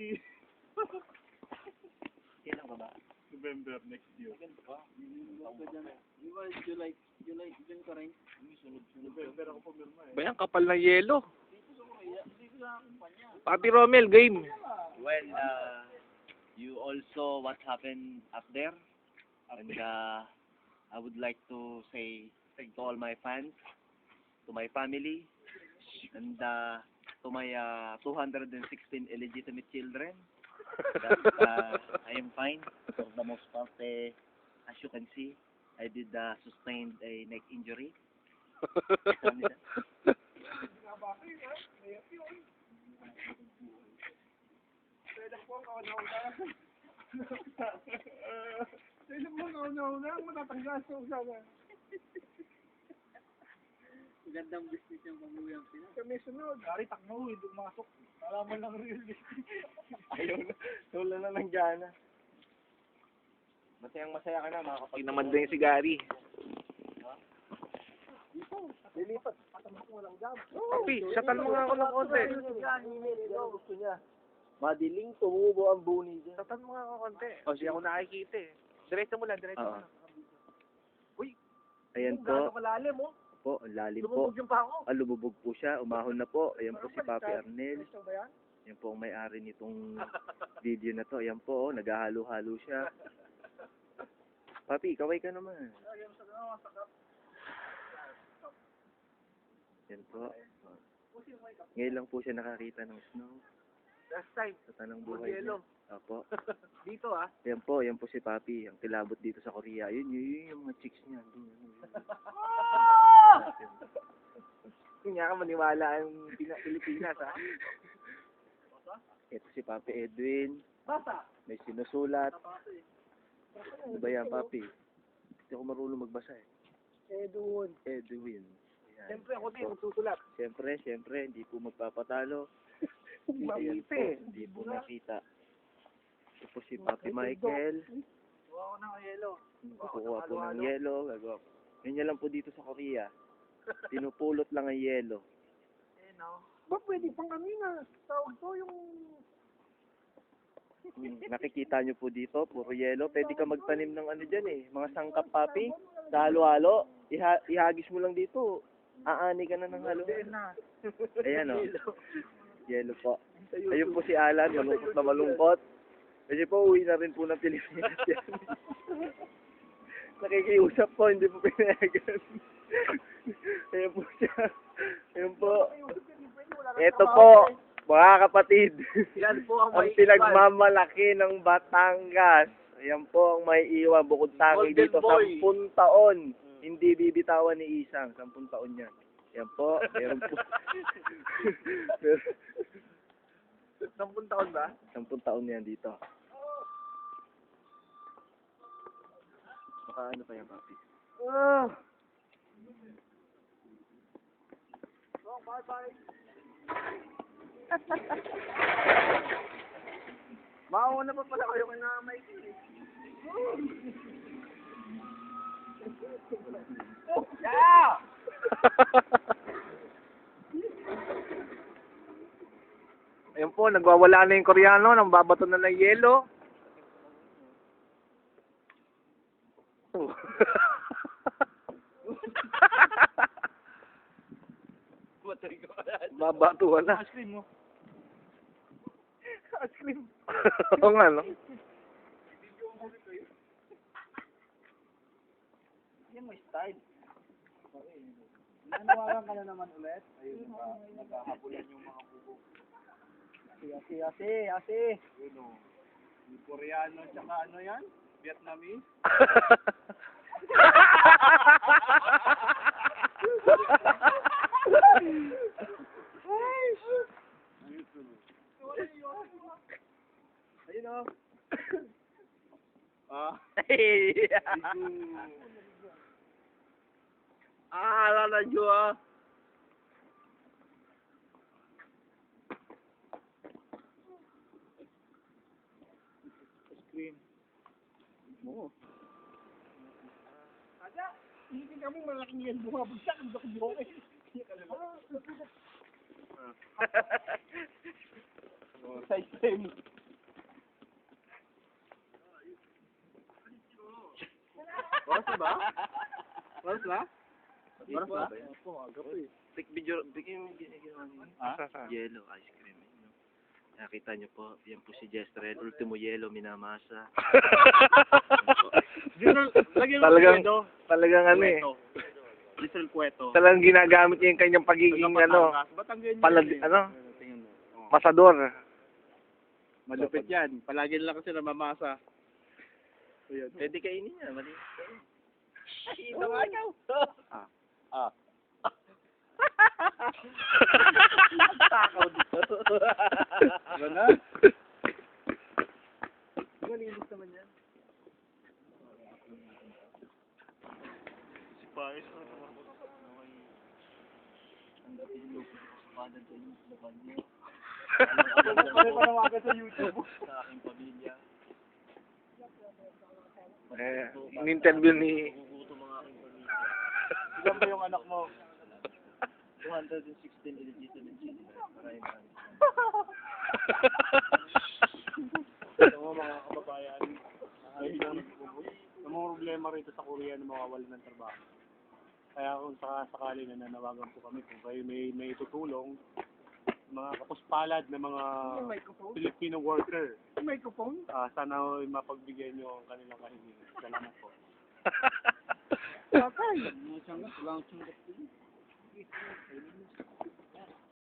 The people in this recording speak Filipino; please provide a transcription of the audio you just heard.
20. Kailan ka ba? November next year. July, dyan ka rin. November ako pumirma eh. Bayan, kapal ng yelo. Papi Romel, game. Well, you also what happened up there, and I would like to say thank to all my fans, to my family, and to my 216 illegitimate children. That I am fine for the most part. As you can see, I did sustained a neck injury. Gandang business yung pamuyang Pinas. Kami sunod. Dari takmo, hindi masok. Alaman lang real estate. Ayaw na. Wala na ng gana. Masayang-masaya ka na, mga kapag Naman din si Gary. Lilipat. Patama ko walang job. Papi, satan mo nga ako ng konti. gusto niya. Madiling tumubo ang buni dyan. Satan mo nga ako konti. O, siya ako nakikita eh. Diretso mo lang, diretso mo lang. Uy, Ayan gano'ng po. kalalim mo. Po, ang lalim po. Lumubog yung pa ako. Lumubog po siya. Umahon na po. Ayan po si Papi Arnel. Gusto ba yan? Yan po ang may-ari nitong video na to. Ayan po, naghahalo-halo siya. Papi, kaway ka naman. Yan po. Ngayon lang po siya nakakita ng snow. Last time. Sa tanang buhay niya. Mag-yelo. Opo. Dito ah. Yan po si Papi. Ang kilabot dito sa Korea. Yun yung mga chicks niya. Kung nga ka maniwala ang Pilipinas ha. Ito si Papi Edwin. Basta. May sinusulat. Ano ba yan, Papi? Hindi ako marunong magbasa eh. Edwin. Edwin. Ayan. Siyempre ako din magsusulat. Siyempre, hindi po magpapatalo. Mamite. Hindi po nakita. Ito po si Papi Michael. Kuha ko ng yelo. Kukuha po ng yelo. Gagawa. Ganyan lang po dito sa Korea. Pinupulot lang ang yelo. Eh no. Ba pwede pang kanina. Tawag to yung... Nakikita nyo po dito, puro yelo. Pwede ka magtanim ng ano dyan eh. Mga sangkap, Papi. Sa halo-halo. Ihagis mo lang dito. Aani ka na ng halo. Ayan o. Yelo po. Ayun po si Alan. Malungkot na malungkot. Kasi po, uwi na rin po ng Pilipinas yan. Nakikiusap po, hindi po pinayagan. Ayun po siya. Ayun po. Ito po, mga kapatid. Yan po ang Ang pinagmamalaki ng Batangas. Ayan po ang may iwan bukod tangi Golden dito. boy. 10 taon. Hindi bibitawan ni Isang. 10 taon yan. Ayan po. Meron po. 10 taon ba? 10 taon yan dito. Baka ano pa yan, Papi? Oh, bye-bye. Mauna pa pala kayo kay na Michael eh. Yeah! Ayun po, nagwawala na yung Koreano, nang babato na ng yelo. Babatuhan na. Ice cream mo. Ice cream. Oo nga, no? Yan mo style. Nanawagan ka na naman ulit. Ayun ba? Naghahabulan yung mga bubo. Asi. Yun o. Yung Koreano tsaka ano yan? Vietnamese. Ayun o. Alala nyo ah. Cream. Oo. Ada, hindi kami malaking yan bumabagsak. Hindi ako buhay. Sa stream. Oras na ba? Oras na? Oras na? Take video, bigyan mo ginawa niyo. Ha? Yellow ice cream. No? Nakita niyo po, yan po si Jestrel. Ultimo yellow minamasa. Talagang ano eh. Diesel Cueto. Talagang ginagamit niya yung kanyang pagiging ano, masador. Malupit yan. Palagi lang kasi namamasa. Ayun. Pwede kainin niya, mali. Ito nga ikaw. Ah. Takaw dito. Gana? Malinis naman yan. Si Paris, ang dating lupo sa pada doon yung laban niya. Ano pa nawagan sa YouTube? Sa aking pamilya. In-interview ni Gugutom ang aking pamilya. Ilan ba yung anak mo? 216 illegitimate children. Maraming maraming. Ito mo mga kababayan. Ay, ang mga problema rito sa Korea na mawawalan ng trabaho. Kaya kung sakali na nanawagan po kami kung kayo may tutulong, mga kapuspalad na mga Filipino worker. Microphone? Sana mapagbigyan nyo ang kanilang kahilingan. Salamat po. Patay. Ano siyang lang siyang